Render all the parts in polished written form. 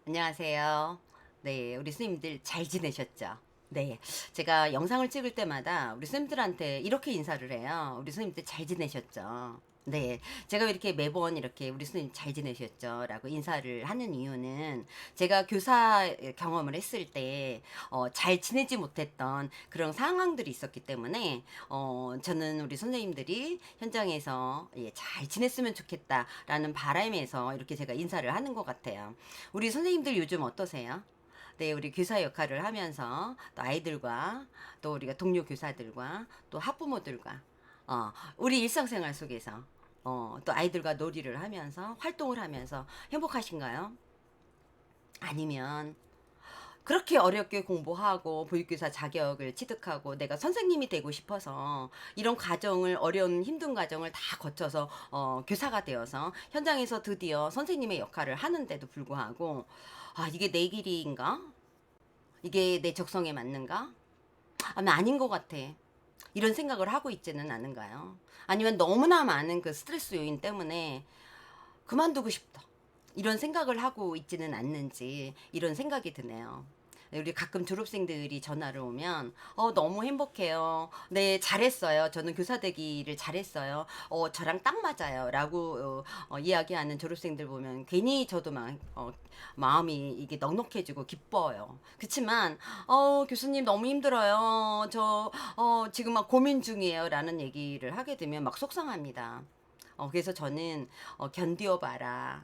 안녕하세요. 네, 우리 스님들 잘 지내셨죠? 네, 제가 영상을 찍을 때마다 우리 스님들한테 이렇게 인사를 해요. 우리 스님들 잘 지내셨죠? 네, 제가 왜 이렇게 매번 이렇게 우리 스님 잘 지내셨죠? 라고 인사를 하는 이유는 제가 교사 경험을 했을 때, 잘 지내지 못했던 그런 상황들이 있었기 때문에, 저는 우리 선생님들이 현장에서 잘 지냈으면 좋겠다라는 바람에서 이렇게 제가 인사를 하는 것 같아요. 우리 선생님들 요즘 어떠세요? 네, 우리 교사 역할을 하면서 또 아이들과 또 우리가 동료 교사들과 또 학부모들과 우리 일상생활 속에서 또 아이들과 놀이를 하면서 활동을 하면서 행복하신가요? 아니면 그렇게 어렵게 공부하고 보육교사 자격을 취득하고 내가 선생님이 되고 싶어서 이런 과정을 어려운 힘든 과정을 다 거쳐서 교사가 되어서 현장에서 드디어 선생님의 역할을 하는데도 불구하고 이게 내 길인가? 이게 내 적성에 맞는가? 아니 아닌 것 같아. 이런 생각을 하고 있지는 않은가요? 아니면 너무나 많은 그 스트레스 요인 때문에 그만두고 싶다. 이런 생각을 하고 있지는 않는지 이런 생각이 드네요. 우리 가끔 졸업생들이 전화를 오면 너무 행복해요. 네, 잘했어요. 저는 교사 되기를 잘했어요. 저랑 딱 맞아요. 라고 이야기하는 졸업생들 보면 괜히 저도 막 마음이 이게 넉넉해지고 기뻐요. 그렇지만 교수님 너무 힘들어요. 저 지금 막 고민 중이에요. 라는 얘기를 하게 되면 막 속상합니다. 그래서 저는 견디어봐라,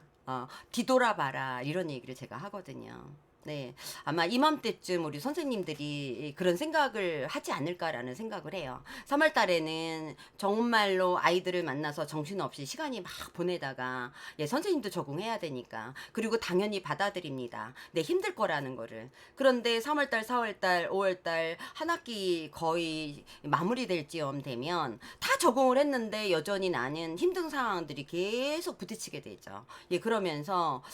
뒤돌아봐라 이런 얘기를 제가 하거든요. 네, 아마 이맘때쯤 우리 선생님들이 그런 생각을 하지 않을까라는 생각을 해요. 3월 달에는 정말로 아이들을 만나서 정신없이 시간이 막 보내다가 선생님도 적응해야 되니까 그리고 당연히 받아들입니다. 네, 힘들 거라는 거를. 그런데 3월 달, 4월 달, 5월 달 한 학기 거의 마무리될 즈음 되면 다 적응을 했는데 여전히 나는 힘든 상황들이 계속 부딪히게 되죠. 그러면서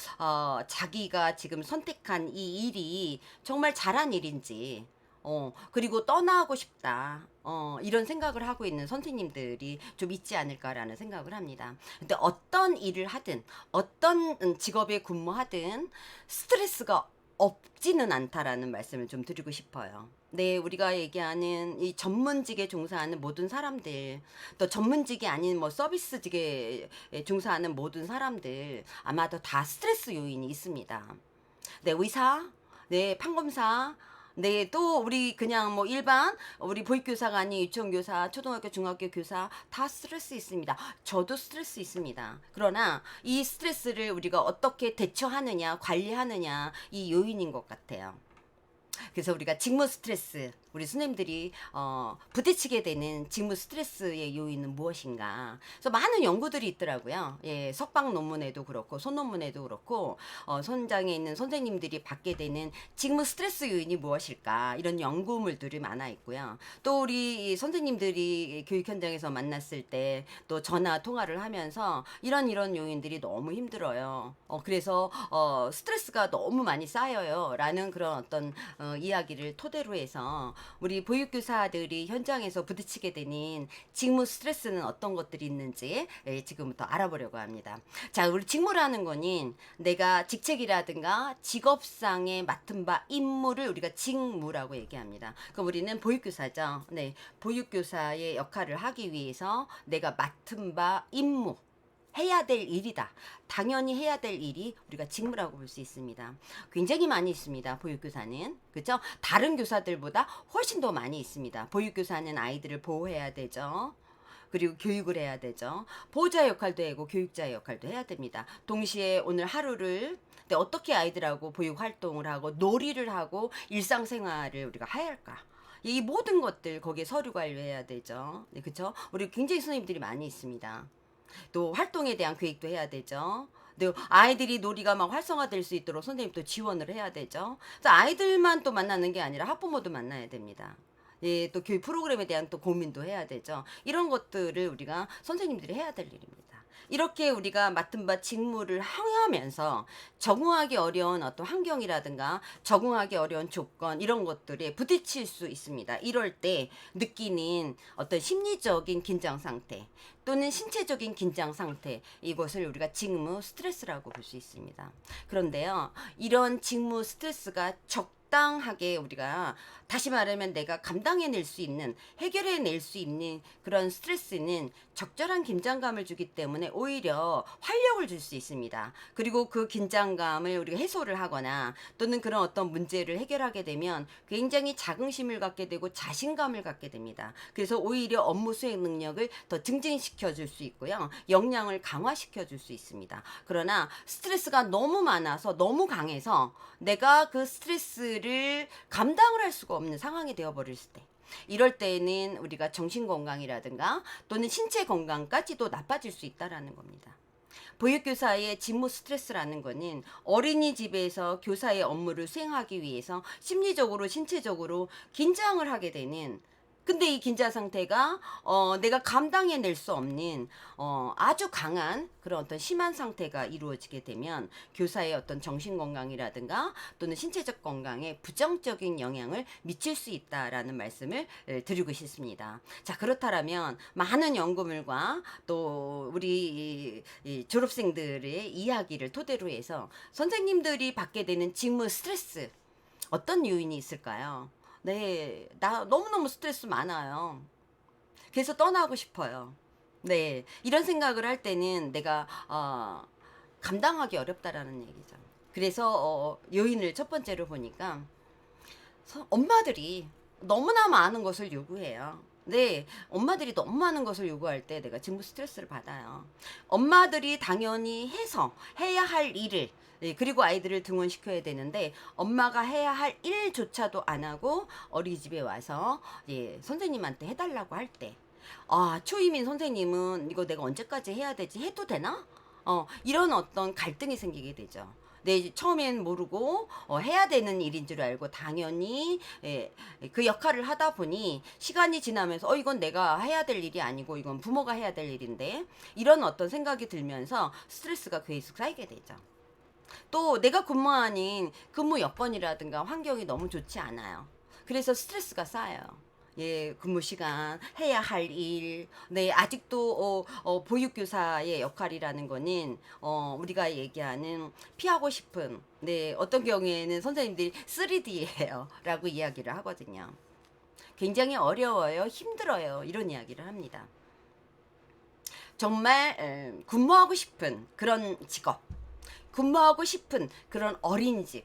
자기가 지금 선택한 이 일이 정말 잘한 일인지, 그리고 떠나고 싶다. 이런 생각을 하고 있는 선생님들이 좀 있지 않을까라는 생각을 합니다. 근데 어떤 일을 하든, 어떤 직업에 근무하든 스트레스가 없지는 않다라는 말씀을 좀 드리고 싶어요. 네, 우리가 얘기하는 이 전문직에 종사하는 모든 사람들, 또 전문직이 아닌 뭐 서비스직에 종사하는 모든 사람들, 아마도 다 스트레스 요인이 있습니다. 네, 의사, 네, 판검사, 네, 또 우리 그냥 뭐 일반 우리 보육교사가 아닌 유치원교사, 초등학교, 중학교 교사 다 스트레스 있습니다. 저도 스트레스 있습니다. 그러나 이 스트레스를 우리가 어떻게 대처하느냐, 관리하느냐 이 요인인 것 같아요. 그래서 우리가 직무 스트레스, 우리 선생님들이 부딪히게 되는 직무 스트레스의 요인은 무엇인가? 그래서 많은 연구들이 있더라고요. 석박 논문에도 그렇고 손논문에도 그렇고 현장에 있는 선생님들이 받게 되는 직무 스트레스 요인이 무엇일까? 이런 연구물들이 많아 있고요. 또 우리 선생님들이 교육 현장에서 만났을 때 또 전화 통화를 하면서 이런 요인들이 너무 힘들어요. 그래서 스트레스가 너무 많이 쌓여요라는 그런 어떤 이야기를 토대로 해서 우리 보육교사들이 현장에서 부딪히게 되는 직무 스트레스는 어떤 것들이 있는지 지금부터 알아보려고 합니다. 자, 우리 직무라는 거는 내가 직책이라든가 직업상에 맡은 바 임무를 우리가 직무라고 얘기합니다. 그럼 우리는 보육교사죠. 네, 보육교사의 역할을 하기 위해서 내가 맡은 바 임무 해야 될 일이다. 당연히 해야 될 일이 우리가 직무라고 볼 수 있습니다. 굉장히 많이 있습니다. 보육교사는. 그죠? 다른 교사들보다 훨씬 더 많이 있습니다. 보육교사는 아이들을 보호해야 되죠. 그리고 교육을 해야 되죠. 보호자 역할도 하고 교육자의 역할도 해야 됩니다. 동시에 오늘 하루를 어떻게 아이들하고 보육 활동을 하고 놀이를 하고 일상생활을 우리가 해야 할까? 이 모든 것들 거기에 서류 관리해야 되죠. 네, 그렇죠? 우리 굉장히 선생님들이 많이 있습니다. 또 활동에 대한 계획도 해야 되죠. 또 아이들이 놀이가 막 활성화될 수 있도록 선생님 또 지원을 해야 되죠. 그래서 아이들만 또 만나는 게 아니라 학부모도 만나야 됩니다. 또 교육 프로그램에 대한 또 고민도 해야 되죠. 이런 것들을 우리가 선생님들이 해야 될 일입니다. 이렇게 우리가 맡은 바 직무를 행하면서 적응하기 어려운 어떤 환경이라든가 적응하기 어려운 조건 이런 것들에 부딪힐 수 있습니다. 이럴 때 느끼는 어떤 심리적인 긴장 상태 또는 신체적인 긴장 상태, 이것을 우리가 직무 스트레스라고 볼 수 있습니다. 그런데요, 이런 직무 스트레스가 적당하게 우리가, 다시 말하면 내가 감당해낼 수 있는, 해결해낼 수 있는 그런 스트레스는 적절한 긴장감을 주기 때문에 오히려 활력을 줄 수 있습니다. 그리고 그 긴장감을 우리가 해소를 하거나 또는 그런 어떤 문제를 해결하게 되면 굉장히 자긍심을 갖게 되고 자신감을 갖게 됩니다. 그래서 오히려 업무 수행 능력을 더 증진시켜 줄 수 있고요. 역량을 강화시켜 줄 수 있습니다. 그러나 스트레스가 너무 많아서 너무 강해서 내가 그 스트레스를 감당을 할 수가 없는 상황이 되어버릴 때, 이럴 때에는 우리가 정신 건강이라든가 또는 신체 건강까지도 나빠질 수 있다라는 겁니다. 보육교사의 직무 스트레스라는 거는 어린이집에서 교사의 업무를 수행하기 위해서 심리적으로 신체적으로 긴장을 하게 되는, 근데 이 긴장 상태가 내가 감당해낼 수 없는 아주 강한 그런 어떤 심한 상태가 이루어지게 되면 교사의 어떤 정신 건강이라든가 또는 신체적 건강에 부정적인 영향을 미칠 수 있다라는 말씀을 드리고 싶습니다. 자, 그렇다면 많은 연구물과 또 우리 이 졸업생들의 이야기를 토대로 해서 선생님들이 받게 되는 직무 스트레스, 어떤 요인이 있을까요? 네, 나 너무너무 스트레스 많아요. 그래서 떠나고 싶어요. 네, 이런 생각을 할 때는 내가 감당하기 어렵다라는 얘기죠. 그래서 요인을 첫 번째로 보니까 엄마들이 너무나 많은 것을 요구해요. 네, 엄마들이 너무 많은 것을 요구할 때 내가 직무 스트레스를 받아요. 엄마들이 당연히 해야 할 일을, 네, 그리고 아이들을 등원시켜야 되는데 엄마가 해야 할 일조차도 안 하고 어린이집에 와서 선생님한테 해달라고 할 때, 초임인 선생님은 이거 내가 언제까지 해야 되지? 해도 되나? 이런 어떤 갈등이 생기게 되죠. 네, 처음엔 모르고 해야 되는 일인 줄 알고 당연히 그 역할을 하다 보니 시간이 지나면서 이건 내가 해야 될 일이 아니고 이건 부모가 해야 될 일인데, 이런 어떤 생각이 들면서 스트레스가 계속 쌓이게 되죠. 또 내가 근무하는 근무 여건이라든가 환경이 너무 좋지 않아요. 그래서 스트레스가 쌓여요. 예, 근무 시간, 해야 할 일, 네, 아직도, 보육교사의 역할이라는 거는, 우리가 얘기하는 피하고 싶은, 네, 어떤 경우에는 선생님들이 3D예요. 라고 이야기를 하거든요. 굉장히 어려워요. 힘들어요. 이런 이야기를 합니다. 정말, 근무하고 싶은 그런 직업, 근무하고 싶은 그런 어린이집,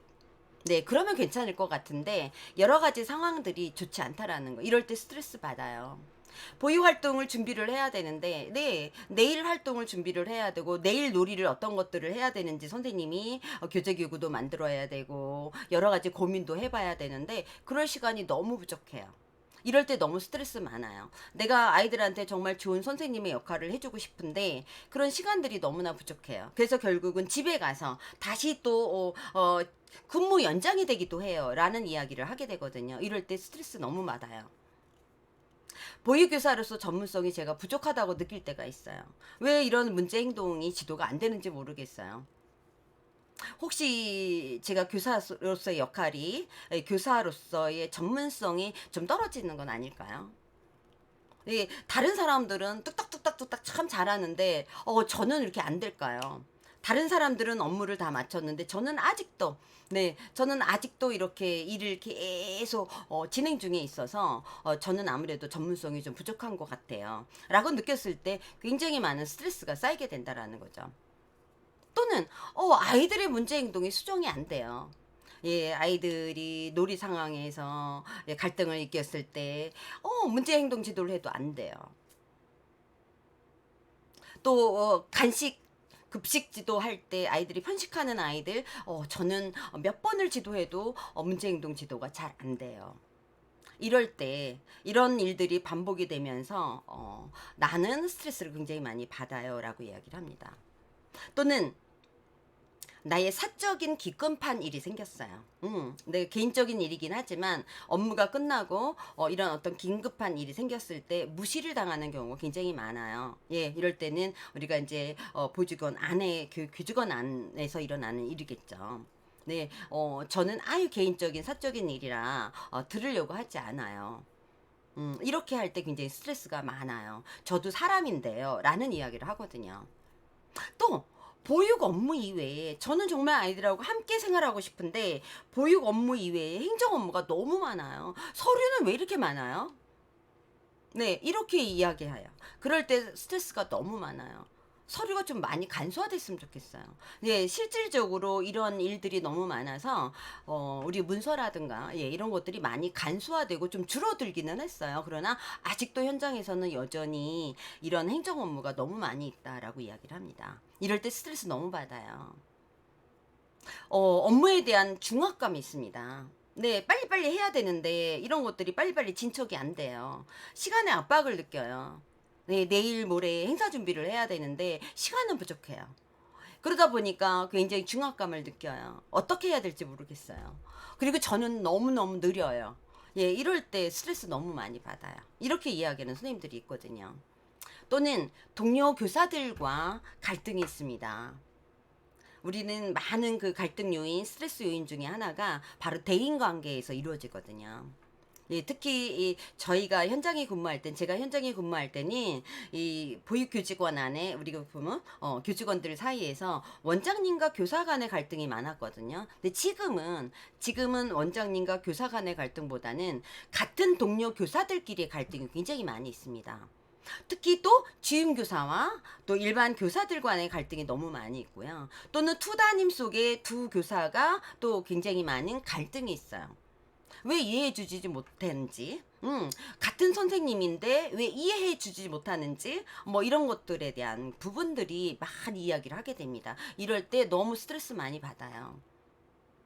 네, 그러면 괜찮을 것 같은데 여러 가지 상황들이 좋지 않다라는 거. 이럴 때 스트레스 받아요. 보유 활동을 준비를 해야 되는데, 네, 내일 활동을 준비를 해야 되고, 내일 놀이를 어떤 것들을 해야 되는지 선생님이 교재기구도 만들어야 되고, 여러 가지 고민도 해봐야 되는데, 그럴 시간이 너무 부족해요. 이럴 때 너무 스트레스 많아요. 내가 아이들한테 정말 좋은 선생님의 역할을 해주고 싶은데 그런 시간들이 너무나 부족해요. 그래서 결국은 집에 가서 다시 또 근무 연장이 되기도 해요. 라는 이야기를 하게 되거든요. 이럴 때 스트레스 너무 받아요. 보육교사로서 전문성이 제가 부족하다고 느낄 때가 있어요. 왜 이런 문제 행동이 지도가 안 되는지 모르겠어요. 혹시 제가 교사로서의 역할이, 교사로서의 전문성이 좀 떨어지는 건 아닐까요? 네, 다른 사람들은 뚝딱뚝딱뚝딱 참 잘하는데 저는 이렇게 안 될까요? 다른 사람들은 업무를 다 마쳤는데 저는 아직도 이렇게 일을 계속 진행 중에 있어서 저는 아무래도 전문성이 좀 부족한 것 같아요. 라고 느꼈을 때 굉장히 많은 스트레스가 쌓이게 된다라는 거죠. 또는 아이들의 문제 행동이 수정이 안 돼요. 예, 아이들이 놀이 상황에서 갈등을 일으켰을 때 문제 행동 지도를 해도 안 돼요. 또 간식 급식 지도할 때 아이들이 편식하는 아이들, 저는 몇 번을 지도해도 문제 행동 지도가 잘 안 돼요. 이럴 때 이런 일들이 반복이 되면서 나는 스트레스를 굉장히 많이 받아요라고 이야기를 합니다. 또는 나의 사적인 기권판 일이 생겼어요. 내 개인적인 일이긴 하지만 업무가 끝나고 이런 어떤 긴급한 일이 생겼을 때 무시를 당하는 경우가 굉장히 많아요. 예, 이럴 때는 우리가 이제 보직원 안에 교직원 안에서 일어나는 일이겠죠. 네, 저는 아유 개인적인 사적인 일이라 들으려고 하지 않아요. 이렇게 할 때 굉장히 스트레스가 많아요. 저도 사람인데요. 라는 이야기를 하거든요. 또 보육 업무 이외에 저는 정말 아이들하고 함께 생활하고 싶은데 보육 업무 이외에 행정 업무가 너무 많아요. 서류는 왜 이렇게 많아요? 네, 이렇게 이야기해요. 그럴 때 스트레스가 너무 많아요. 서류가 좀 많이 간소화됐으면 좋겠어요. 예, 실질적으로 이런 일들이 너무 많아서, 우리 문서라든가, 예, 이런 것들이 많이 간소화되고 좀 줄어들기는 했어요. 그러나 아직도 현장에서는 여전히 이런 행정 업무가 너무 많이 있다라고 이야기를 합니다. 이럴 때 스트레스 너무 받아요. 업무에 대한 중압감이 있습니다. 네, 빨리빨리 해야 되는데 이런 것들이 빨리빨리 진척이 안 돼요. 시간의 압박을 느껴요. 네, 내일 모레 행사 준비를 해야 되는데 시간은 부족해요. 그러다 보니까 굉장히 중압감을 느껴요. 어떻게 해야 될지 모르겠어요. 그리고 저는 너무너무 느려요. 예, 이럴 때 스트레스 너무 많이 받아요. 이렇게 이야기하는 선생님들이 있거든요. 또는 동료 교사들과 갈등이 있습니다. 우리는 많은 그 갈등 요인, 스트레스 요인 중에 하나가 바로 대인 관계에서 이루어지거든요. 예, 특히 저희가 현장에 근무할 땐 제가 현장에 근무할 때는 이 보육 교직원 안에 우리가 보면 교직원들 사이에서 원장님과 교사 간의 갈등이 많았거든요. 근데 지금은 원장님과 교사 간의 갈등보다는 같은 동료 교사들끼리의 갈등이 굉장히 많이 있습니다. 특히 또 주임교사와 또 일반 교사들 간의 갈등이 너무 많이 있고요. 또는 투 담임 속에 두 교사가 또 굉장히 많은 갈등이 있어요. 왜 이해해 주지 못했는지, 같은 선생님인데 왜 이해해 주지 못하는지, 뭐 이런 것들에 대한 부분들이 많이 이야기를 하게 됩니다. 이럴 때 너무 스트레스 많이 받아요.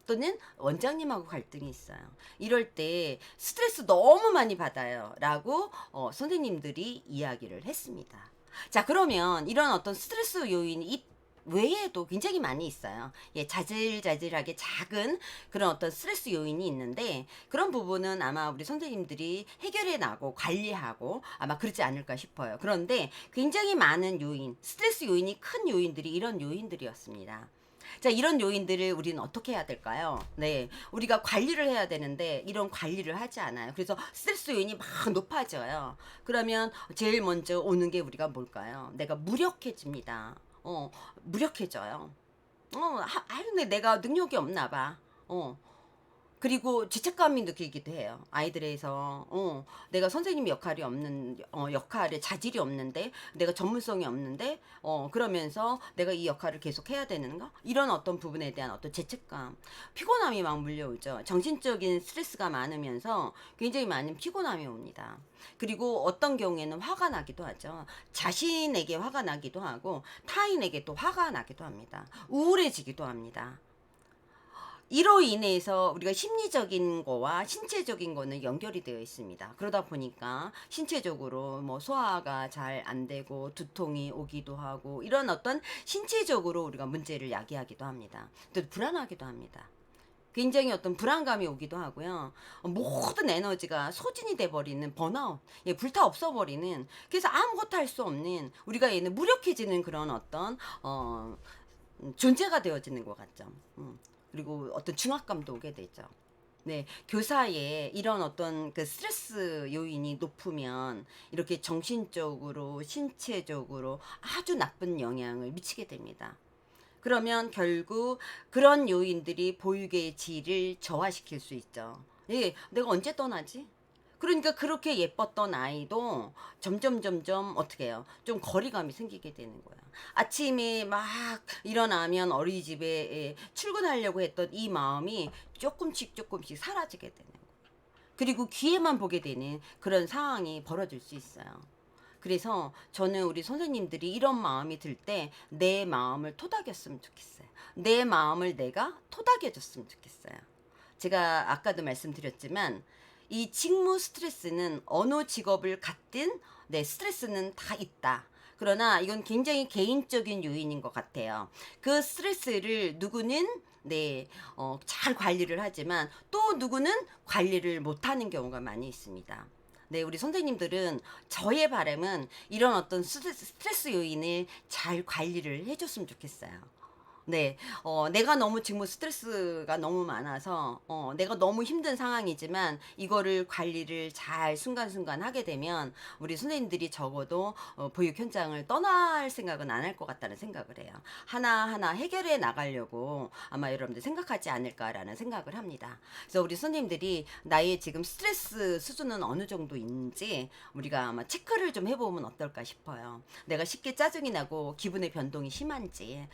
또는 원장님하고 갈등이 있어요. 이럴 때 스트레스 너무 많이 받아요. 라고 선생님들이 이야기를 했습니다. 자, 그러면 이런 어떤 스트레스 요인이 외에도 굉장히 많이 있어요. 예, 자질자질하게 작은 그런 어떤 스트레스 요인이 있는데 그런 부분은 아마 우리 선생님들이 해결해 나고 관리하고 아마 그렇지 않을까 싶어요. 그런데 굉장히 많은 요인, 스트레스 요인이 큰 요인들이 이런 요인들이었습니다. 자, 이런 요인들을 우리는 어떻게 해야 될까요? 네. 우리가 관리를 해야 되는데 이런 관리를 하지 않아요. 그래서 스트레스 요인이 막 높아져요. 그러면 제일 먼저 오는 게 우리가 뭘까요? 내가 무력해집니다. 무력해져요. 아유, 근데 내가 능력이 없나 봐. 그리고 죄책감이 느끼기도 해요. 아이들에서 내가 선생님 역할이 없는 역할에 자질이 없는데 내가 전문성이 없는데 그러면서 내가 이 역할을 계속 해야 되는가? 이런 어떤 부분에 대한 어떤 죄책감, 피곤함이 막 물려오죠. 정신적인 스트레스가 많으면서 굉장히 많은 피곤함이 옵니다. 그리고 어떤 경우에는 화가 나기도 하죠. 자신에게 화가 나기도 하고 타인에게 또 화가 나기도 합니다. 우울해지기도 합니다. 이로 인해서 우리가 심리적인 거와 신체적인 거는 연결이 되어 있습니다. 그러다 보니까 신체적으로 뭐 소화가 잘 안 되고 두통이 오기도 하고 이런 어떤 신체적으로 우리가 문제를 야기하기도 합니다. 또 불안하기도 합니다. 굉장히 어떤 불안감이 오기도 하고요. 모든 에너지가 소진이 돼버리는 번아웃, 예, 불타 없어버리는, 그래서 아무것도 할 수 없는, 우리가 얘는 무력해지는 그런 어떤 존재가 되어지는 것 같죠. 그리고 어떤 중압감도 오게 되죠. 네, 교사의 이런 어떤 그 스트레스 요인이 높으면 이렇게 정신적으로, 신체적으로 아주 나쁜 영향을 미치게 됩니다. 그러면 결국 그런 요인들이 보육의 질을 저하시킬 수 있죠. 예, 내가 언제 떠나지? 그러니까 그렇게 예뻤던 아이도 점점 어떻게 해요? 좀 거리감이 생기게 되는 거야. 아침에 막 일어나면 어린이집에 출근하려고 했던 이 마음이 조금씩 사라지게 되는 거야. 그리고 귀에만 보게 되는 그런 상황이 벌어질 수 있어요. 그래서 저는 우리 선생님들이 이런 마음이 들 때 내 마음을 토닥였으면 좋겠어요. 내 마음을 내가 토닥여줬으면 좋겠어요. 제가 아까도 말씀드렸지만 이 직무 스트레스는 어느 직업을 갖든 내 스트레스는 다 있다. 그러나 이건 굉장히 개인적인 요인인 것 같아요. 그 스트레스를 누구는 네, 잘 관리를 하지만 또 누구는 관리를 못하는 경우가 많이 있습니다. 네, 우리 선생님들은 저의 바람은 이런 어떤 스트레스 요인을 잘 관리를 해줬으면 좋겠어요. 네. 내가 너무 지금 스트레스가 너무 많아서 내가 너무 힘든 상황이지만 이거를 관리를 잘 순간순간 하게 되면 우리 선생님들이 적어도 보육 현장을 떠날 생각은 안 할 것 같다는 생각을 해요. 하나하나 해결해 나가려고 아마 여러분들 생각하지 않을까라는 생각을 합니다. 그래서 우리 선생님들이 나의 지금 스트레스 수준은 어느 정도인지 우리가 아마 체크를 좀 해보면 어떨까 싶어요. 내가 쉽게 짜증이 나고 기분의 변동이 심한지,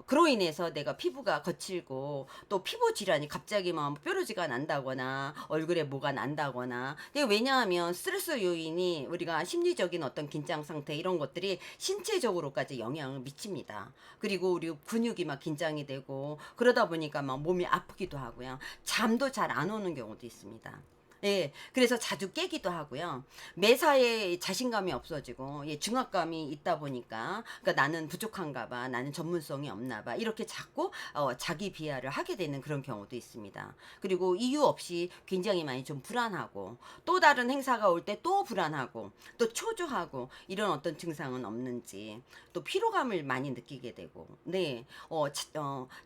그로 인해서 내가 피부가 거칠고 또 피부 질환이 갑자기 막 뾰루지가 난다거나 얼굴에 뭐가 난다거나. 근데 왜냐하면 스트레스 요인이 우리가 심리적인 어떤 긴장 상태 이런 것들이 신체적으로까지 영향을 미칩니다. 그리고 우리 근육이 막 긴장이 되고 그러다 보니까 막 몸이 아프기도 하고요. 잠도 잘 안 오는 경우도 있습니다. 예, 그래서 자주 깨기도 하고요. 매사에 자신감이 없어지고, 예, 중압감이 있다 보니까, 그러니까 나는 부족한가 봐, 나는 전문성이 없나 봐, 이렇게 자꾸 자기 비하를 하게 되는 그런 경우도 있습니다. 그리고 이유 없이 굉장히 많이 좀 불안하고, 또 다른 행사가 올 때 또 불안하고, 또 초조하고, 이런 어떤 증상은 없는지, 또 피로감을 많이 느끼게 되고, 네,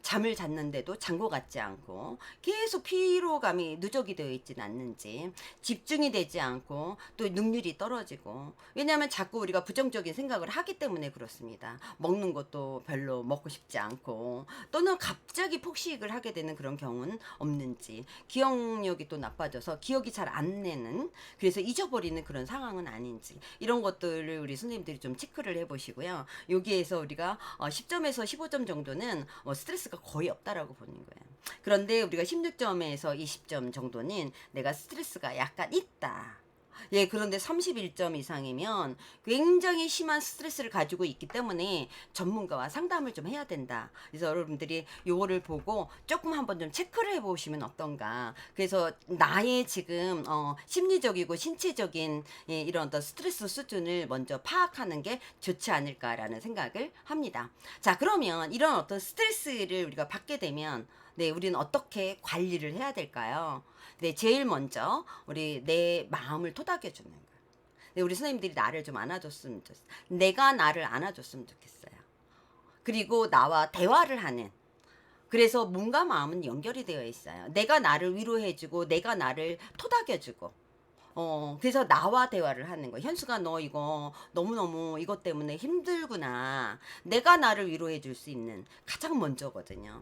잠을 잤는데도 잔 것 같지 않고, 계속 피로감이 누적이 되어 있지는 않는지, 집중이 되지 않고 또 능률이 떨어지고. 왜냐하면 자꾸 우리가 부정적인 생각을 하기 때문에 그렇습니다. 먹는 것도 별로 먹고 싶지 않고 또는 갑자기 폭식을 하게 되는 그런 경우는 없는지, 기억력이 또 나빠져서 기억이 잘 안 내는, 그래서 잊어버리는 그런 상황은 아닌지, 이런 것들을 우리 선생님들이 좀 체크를 해보시고요. 여기에서 우리가 10점에서 15점 정도는 스트레스가 거의 없다라고 보는 거예요. 그런데 우리가 16점에서 20점 정도는 내가 스트레스가 약간 있다. 예, 그런데 31점 이상이면 굉장히 심한 스트레스를 가지고 있기 때문에 전문가와 상담을 좀 해야 된다. 그래서 여러분들이 요거를 보고 조금 한번 좀 체크를 해보시면 어떤가. 그래서 나의 지금 심리적이고 신체적인, 예, 이런 어떤 스트레스 수준을 먼저 파악하는 게 좋지 않을까라는 생각을 합니다. 자, 그러면 이런 어떤 스트레스를 우리가 받게 되면 네, 우리는 어떻게 관리를 해야 될까요? 네, 제일 먼저 우리 내 마음을 토닥여 주는 거예요. 네, 우리 선생님들이 나를 좀 안아줬으면 좋겠어요. 내가 나를 안아줬으면 좋겠어요. 그리고 나와 대화를 하는. 그래서 몸과 마음은 연결이 되어 있어요. 내가 나를 위로해주고 내가 나를 토닥여주고. 그래서 나와 대화를 하는 거예요. 현수가 너 이거 너무너무 이것 때문에 힘들구나. 내가 나를 위로해 줄 수 있는 가장 먼저거든요.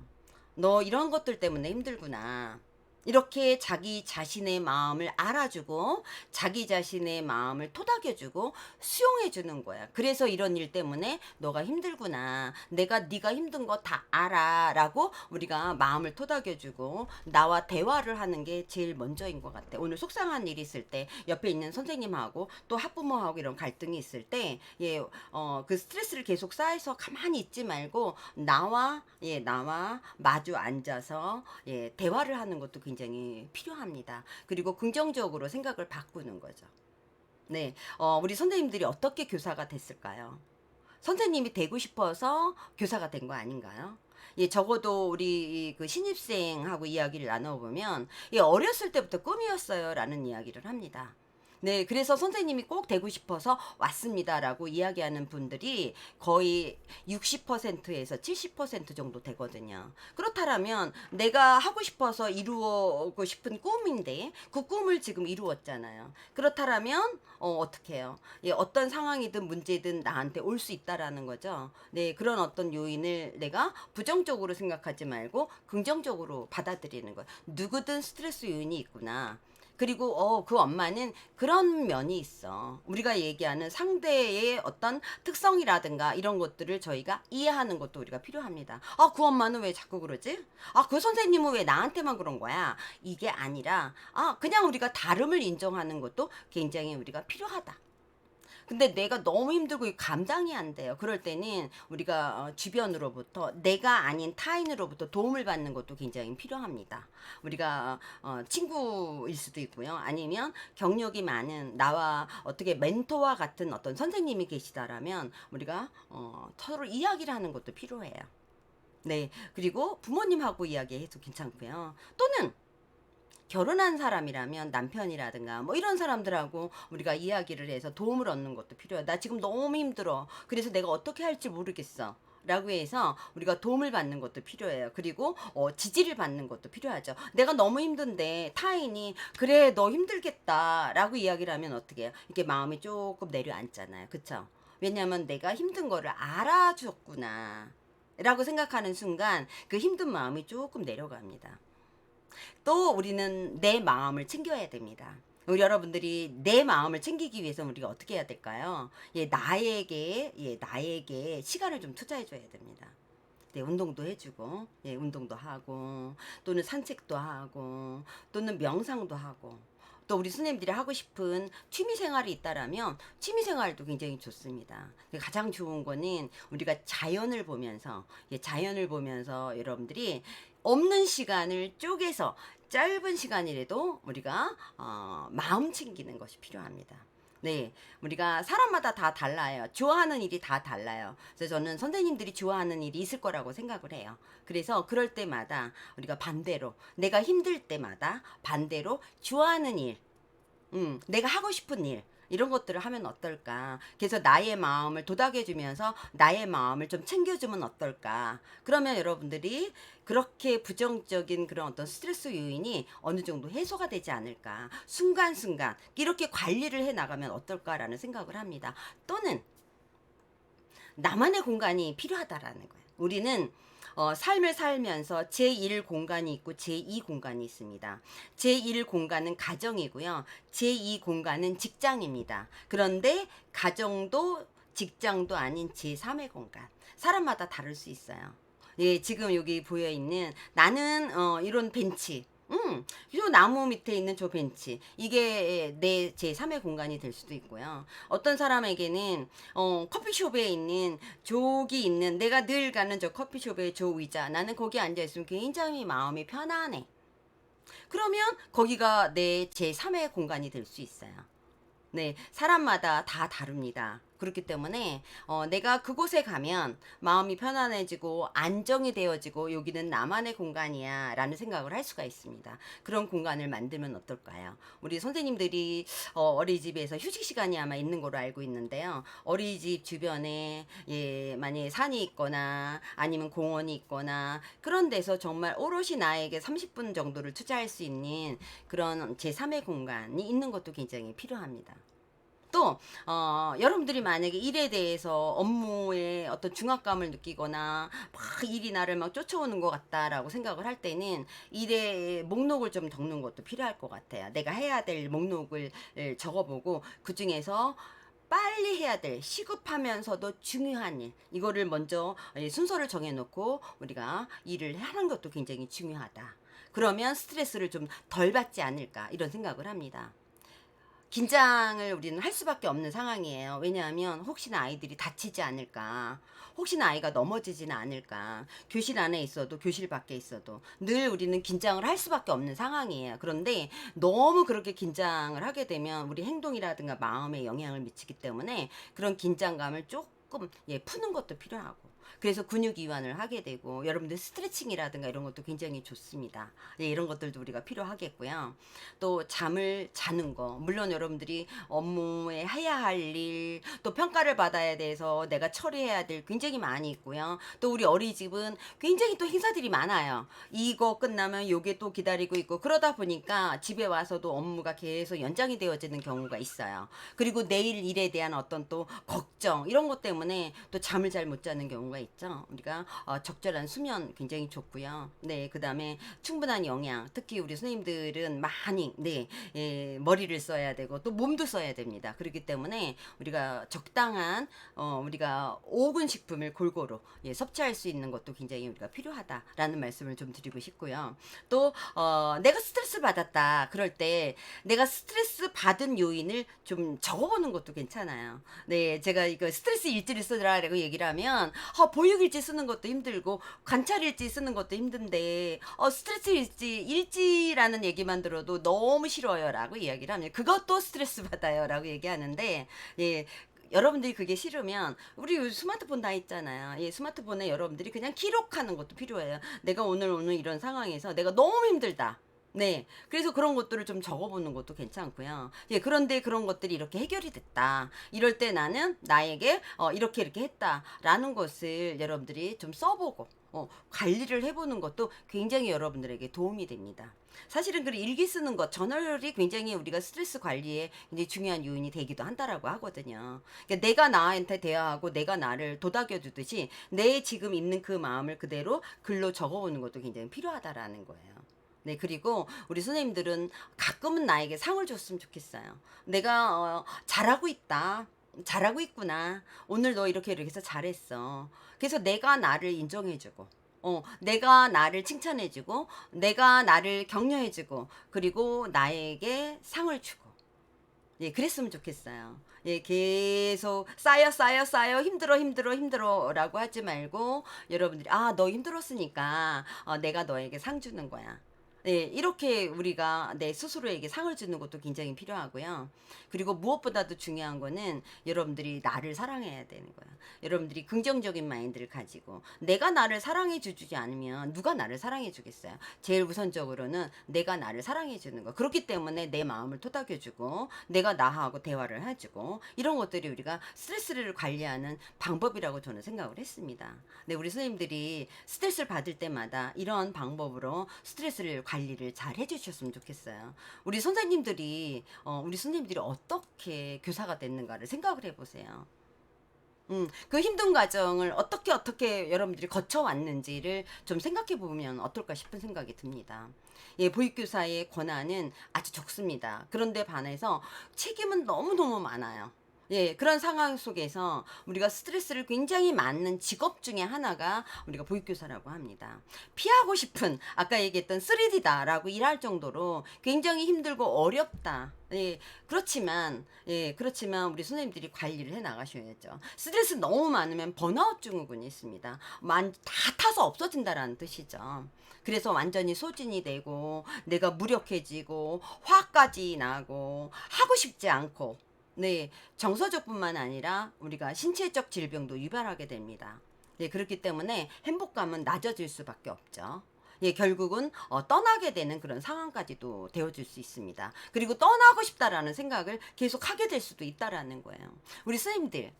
너 이런 것들 때문에 힘들구나. 이렇게 자기 자신의 마음을 알아주고 자기 자신의 마음을 토닥여주고 수용해주는 거야. 그래서 이런 일 때문에 너가 힘들구나. 내가 네가 힘든 거 다 알아라고 우리가 마음을 토닥여주고 나와 대화를 하는 게 제일 먼저인 것 같아. 오늘 속상한 일이 있을 때 옆에 있는 선생님하고 또 학부모하고 이런 갈등이 있을 때, 예, 그 스트레스를 계속 쌓여서 가만히 있지 말고 나와 마주 앉아서, 예, 대화를 하는 것도 굉장히 필요합니다. 그리고 긍정적으로 생각을 바꾸는 거죠. 네, 우리 선생님들이 어떻게 교사가 됐을까요? 선생님이 되고 싶어서 교사가 된 거 아닌가요? 예, 적어도 우리 그 신입생하고 이야기를 나눠보면, 예, 어렸을 때부터 꿈이었어요라는 이야기를 합니다. 네, 그래서 선생님이 꼭 되고 싶어서 왔습니다라고 이야기하는 분들이 거의 60%에서 70% 정도 되거든요. 그렇다면 내가 하고 싶어서 이루고 싶은 꿈인데 그 꿈을 지금 이루었잖아요. 그렇다면 어떻게 해요? 예, 어떤 상황이든 문제든 나한테 올 수 있다라는 거죠. 네, 그런 어떤 요인을 내가 부정적으로 생각하지 말고 긍정적으로 받아들이는 거예요. 누구든 스트레스 요인이 있구나. 그리고 그 엄마는 그런 면이 있어. 우리가 얘기하는 상대의 어떤 특성이라든가 이런 것들을 저희가 이해하는 것도 우리가 필요합니다. 아, 그 엄마는 왜 자꾸 그러지? 아, 그 선생님은 왜 나한테만 그런 거야? 이게 아니라 그냥 우리가 다름을 인정하는 것도 굉장히 우리가 필요하다. 근데 내가 너무 힘들고 이 감당이 안 돼요. 그럴 때는 우리가 주변으로부터 내가 아닌 타인으로부터 도움을 받는 것도 굉장히 필요합니다. 우리가 친구일 수도 있고요. 아니면 경력이 많은 나와 어떻게 멘토와 같은 어떤 선생님이 계시다라면 우리가 서로 이야기를 하는 것도 필요해요. 네. 그리고 부모님하고 이야기해도 괜찮고요. 또는 결혼한 사람이라면 남편이라든가 뭐 이런 사람들하고 우리가 이야기를 해서 도움을 얻는 것도 필요해. 나 지금 너무 힘들어. 그래서 내가 어떻게 할지 모르겠어. 라고 해서 우리가 도움을 받는 것도 필요해요. 그리고 지지를 받는 것도 필요하죠. 내가 너무 힘든데 타인이 그래 너 힘들겠다 라고 이야기를 하면 어떻게 해요? 이렇게 마음이 조금 내려앉잖아요. 그쵸? 왜냐하면 내가 힘든 거를 알아줬구나 라고 생각하는 순간 그 힘든 마음이 조금 내려갑니다. 또 우리는 내 마음을 챙겨야 됩니다. 우리 여러분들이 내 마음을 챙기기 위해서 우리가 어떻게 해야 될까요? 나에게 시간을 좀 투자해 줘야 됩니다. 네, 운동도 해주고, 운동도 하고, 또는 산책도 하고, 또는 명상도 하고, 또 우리 스님들이 하고 싶은 취미 생활이 있다라면 취미 생활도 굉장히 좋습니다. 가장 좋은 거는 우리가 자연을 보면서 여러분들이 없는 시간을 쪼개서 짧은 시간이라도 우리가 마음 챙기는 것이 필요합니다. 네, 우리가 사람마다 다 달라요. 좋아하는 일이 다 달라요. 그래서 저는 선생님들이 좋아하는 일이 있을 거라고 생각을 해요. 그래서 그럴 때마다 우리가 반대로, 내가 힘들 때마다 반대로 좋아하는 일, 내가 하고 싶은 일, 이런 것들을 하면 어떨까? 그래서 나의 마음을 도닥여주면서 나의 마음을 좀 챙겨주면 어떨까? 그러면 여러분들이 그렇게 부정적인 그런 어떤 스트레스 요인이 어느 정도 해소가 되지 않을까? 순간순간 이렇게 관리를 해 나가면 어떨까라는 생각을 합니다. 또는 나만의 공간이 필요하다라는 거예요. 우리는 삶을 살면서 제1 공간이 있고 제2 공간이 있습니다. 제1 공간은 가정이고요. 제2 공간은 직장입니다. 그런데 가정도 직장도 아닌 제3의 공간. 사람마다 다를 수 있어요. 예, 지금 여기 보여 있는 나는 이런 벤치. 요 나무 밑에 있는 저 벤치. 이게 내 제3의 공간이 될 수도 있고요. 어떤 사람에게는 커피숍에 있는 저기 있는 내가 늘 가는 저 커피숍의 저 의자. 나는 거기 앉아 있으면 굉장히 마음이 편안해. 그러면 거기가 내 제3의 공간이 될 수 있어요. 네, 사람마다 다 다릅니다. 그렇기 때문에 내가 그곳에 가면 마음이 편안해지고 안정이 되어지고 여기는 나만의 공간이야 라는 생각을 할 수가 있습니다. 그런 공간을 만들면 어떨까요? 우리 선생님들이 어린이집에서 휴식 시간이 아마 있는 걸로 알고 있는데요. 어린이집 주변에 만약에 산이 있거나 아니면 공원이 있거나 그런 데서 정말 오롯이 나에게 30분 정도를 투자할 수 있는 그런 제3의 공간이 있는 것도 굉장히 필요합니다. 또 여러분들이 만약에 일에 대해서 업무에 어떤 중압감을 느끼거나 막 일이 나를 막 쫓아오는 것 같다라고 생각을 할 때는 일의 목록을 좀 적는 것도 필요할 것 같아요. 내가 해야 될 목록을 적어보고 그중에서 빨리 해야 될 시급하면서도 중요한 일 이거를 먼저 순서를 정해놓고 우리가 일을 하는 것도 굉장히 중요하다. 그러면 스트레스를 좀 덜 받지 않을까 이런 생각을 합니다. 긴장을 우리는 할 수밖에 없는 상황이에요. 왜냐하면 혹시나 아이들이 다치지 않을까, 혹시나 아이가 넘어지지는 않을까, 교실 안에 있어도 교실 밖에 있어도 늘 우리는 긴장을 할 수밖에 없는 상황이에요. 그런데 너무 그렇게 긴장을 하게 되면 우리 행동이라든가 마음에 영향을 미치기 때문에 그런 긴장감을 조금 푸는 것도 필요하고 그래서 근육 이완을 하게 되고 여러분들 스트레칭이라든가 이런 것도 굉장히 좋습니다. 이런 것들도 우리가 필요하겠고요. 또 잠을 자는 거 물론 여러분들이 업무에 해야 할 일, 또 평가를 받아야 돼서 내가 처리해야 될 굉장히 많이 있고요. 또 우리 어린이집은 굉장히 또 행사들이 많아요. 이거 끝나면 요게 또 기다리고 있고 그러다 보니까 집에 와서도 업무가 계속 연장이 되어지는 경우가 있어요. 그리고 내일 일에 대한 어떤 또 걱정 이런 것 때문에 또 잠을 잘 못 자는 경우가 필요가 있죠. 우리가 적절한 수면 굉장히 좋고요. 네, 그다음에 충분한 영양, 특히 우리 선생님들은 많이 머리를 써야 되고 또 몸도 써야 됩니다. 그렇기 때문에 우리가 적당한 우리가 오군 식품을 골고루 섭취할 수 있는 것도 굉장히 우리가 필요하다라는 말씀을 좀 드리고 싶고요. 또 내가 스트레스 받았다 그럴 때 내가 스트레스 받은 요인을 좀 적어보는 것도 괜찮아요. 네, 제가 이거 스트레스 일지를 쓰라라고 얘기를 하면 보육일지 쓰는 것도 힘들고 관찰일지 쓰는 것도 힘든데 스트레스 일지라는 얘기만 들어도 너무 싫어요라고 이야기를 하면 그것도 스트레스 받아요라고 얘기하는데 예. 여러분들이 그게 싫으면 우리 스마트폰 다 있잖아요. 예, 스마트폰에 여러분들이 그냥 기록하는 것도 필요해요. 내가 오늘 이런 상황에서 내가 너무 힘들다. 네. 그래서 그런 것들을 좀 적어보는 것도 괜찮고요. 예, 그런데 그런 것들이 이렇게 해결이 됐다. 이럴 때 나는 나에게 이렇게 했다라는 것을 여러분들이 좀 써보고 관리를 해보는 것도 굉장히 여러분들에게 도움이 됩니다. 사실은 그 일기 쓰는 것, 저널이 굉장히 우리가 스트레스 관리에 굉장히 중요한 요인이 되기도 한다라고 하거든요. 그러니까 내가 나한테 대화하고 내가 나를 도닥여 주듯이 내 지금 있는 그 마음을 그대로 글로 적어보는 것도 굉장히 필요하다라는 거예요. 네, 그리고 우리 선생님들은 가끔은 나에게 상을 줬으면 좋겠어요. 내가 잘하고 있다. 잘하고 있구나. 오늘 너 이렇게 해서 잘했어. 그래서 내가 나를 인정해주고, 내가 나를 칭찬해주고, 내가 나를 격려해주고, 그리고 나에게 상을 주고. 예, 그랬으면 좋겠어요. 예, 계속 쌓여 힘들어라고 하지 말고 여러분들이 너 힘들었으니까 내가 너에게 상 주는 거야. 네, 이렇게 우리가 내 스스로에게 상을 주는 것도 굉장히 필요하고요. 그리고 무엇보다도 중요한 거는 여러분들이 나를 사랑해야 되는 거야. 여러분들이 긍정적인 마인드를 가지고 내가 나를 사랑해 주지 않으면 누가 나를 사랑해 주겠어요. 제일 우선적으로는 내가 나를 사랑해 주는 거. 그렇기 때문에 내 마음을 토닥여 주고 내가 나하고 대화를 해주고 이런 것들이 우리가 스트레스를 관리하는 방법이라고 저는 생각을 했습니다. 네, 우리 선생님들이 스트레스를 받을 때마다 이런 방법으로 스트레스를 관리를 잘 해주셨으면 좋겠어요. 우리 선생님들이 어떻게 교사가 됐는가를 생각을 해보세요. 그 힘든 과정을 어떻게 여러분들이 거쳐왔는지를 좀 생각해 보면 어떨까 싶은 생각이 듭니다. 예, 보육교사의 권한은 아주 적습니다. 그런데 반해서 책임은 너무너무 많아요. 예, 그런 상황 속에서 우리가 스트레스를 굉장히 많은 직업 중에 하나가 우리가 보육교사라고 합니다. 피하고 싶은, 아까 얘기했던 3D다라고 일할 정도로 굉장히 힘들고 어렵다. 그렇지만 우리 선생님들이 관리를 해 나가셔야죠. 스트레스 너무 많으면 번아웃 증후군이 있습니다. 다 타서 없어진다라는 뜻이죠. 그래서 완전히 소진이 되고 내가 무력해지고 화까지 나고 하고 싶지 않고 네, 정서적뿐만 아니라 우리가 신체적 질병도 유발하게 됩니다. 네, 그렇기 때문에 행복감은 낮아질 수밖에 없죠. 예, 결국은 떠나게 되는 그런 상황까지도 되어줄 수 있습니다. 그리고 떠나고 싶다라는 생각을 계속 하게 될 수도 있다라는 거예요. 우리 선생님들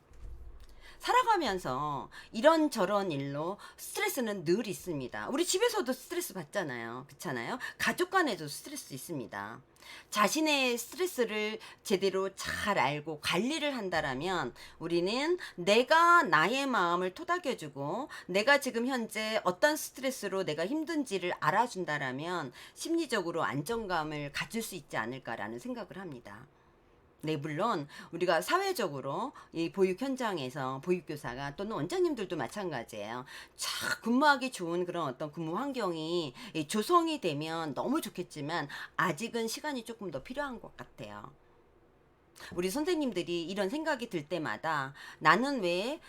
살아가면서 이런저런 일로 스트레스는 늘 있습니다. 우리 집에서도 스트레스 받잖아요. 그렇잖아요. 가족 간에도 스트레스 있습니다. 자신의 스트레스를 제대로 잘 알고 관리를 한다라면 우리는 내가 나의 마음을 토닥여주고 내가 지금 현재 어떤 스트레스로 내가 힘든지를 알아준다라면 심리적으로 안정감을 가질 수 있지 않을까라는 생각을 합니다. 네, 물론 우리가 사회적으로 이 보육 현장에서 보육교사가 또는 원장님들도 마찬가지예요. 쫙 근무하기 좋은 그런 어떤 근무 환경이 조성이 되면 너무 좋겠지만 아직은 시간이 조금 더 필요한 것 같아요. 우리 선생님들이 이런 생각이 들 때마다 나는 왜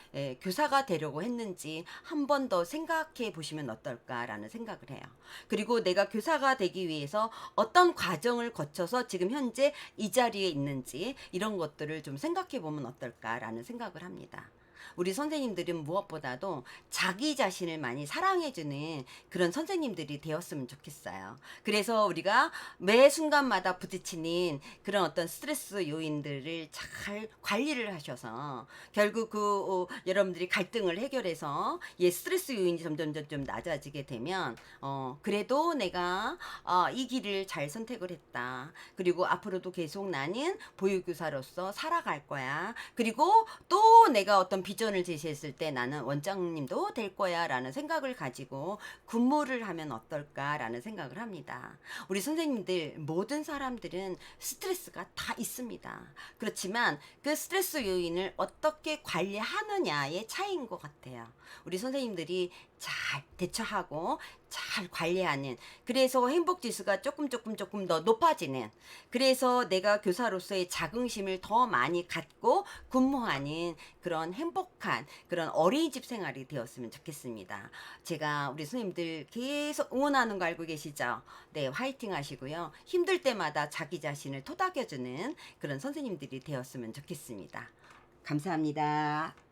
교사가 되려고 했는지 한 번 더 생각해 보시면 어떨까라는 생각을 해요. 그리고 내가 교사가 되기 위해서 어떤 과정을 거쳐서 지금 현재 이 자리에 있는지 이런 것들을 좀 생각해 보면 어떨까라는 생각을 합니다. 우리 선생님들은 무엇보다도 자기 자신을 많이 사랑해주는 그런 선생님들이 되었으면 좋겠어요. 그래서 우리가 매 순간마다 부딪히는 그런 어떤 스트레스 요인들을 잘 관리를 하셔서 결국 여러분들이 갈등을 해결해서 스트레스 요인이 점점 낮아지게 되면 그래도 내가 이 길을 잘 선택을 했다. 그리고 앞으로도 계속 나는 보육교사로서 살아갈 거야. 그리고 또 내가 어떤 비전을 제시했을 때 나는 원장님도 될 거야 라는 생각을 가지고 근무를 하면 어떨까라는 생각을 합니다. 우리 선생님들 모든 사람들은 스트레스가 다 있습니다. 그렇지만 그 스트레스 요인을 어떻게 관리하느냐의 차이인 것 같아요. 우리 선생님들이 잘 대처하고 잘 관리하는, 그래서 행복 지수가 조금 더 높아지는, 그래서 내가 교사로서의 자긍심을 더 많이 갖고 근무하는 그런 행복한 그런 어린이집 생활이 되었으면 좋겠습니다. 제가 우리 선생님들 계속 응원하는 거 알고 계시죠? 네, 화이팅 하시고요. 힘들 때마다 자기 자신을 토닥여주는 그런 선생님들이 되었으면 좋겠습니다. 감사합니다.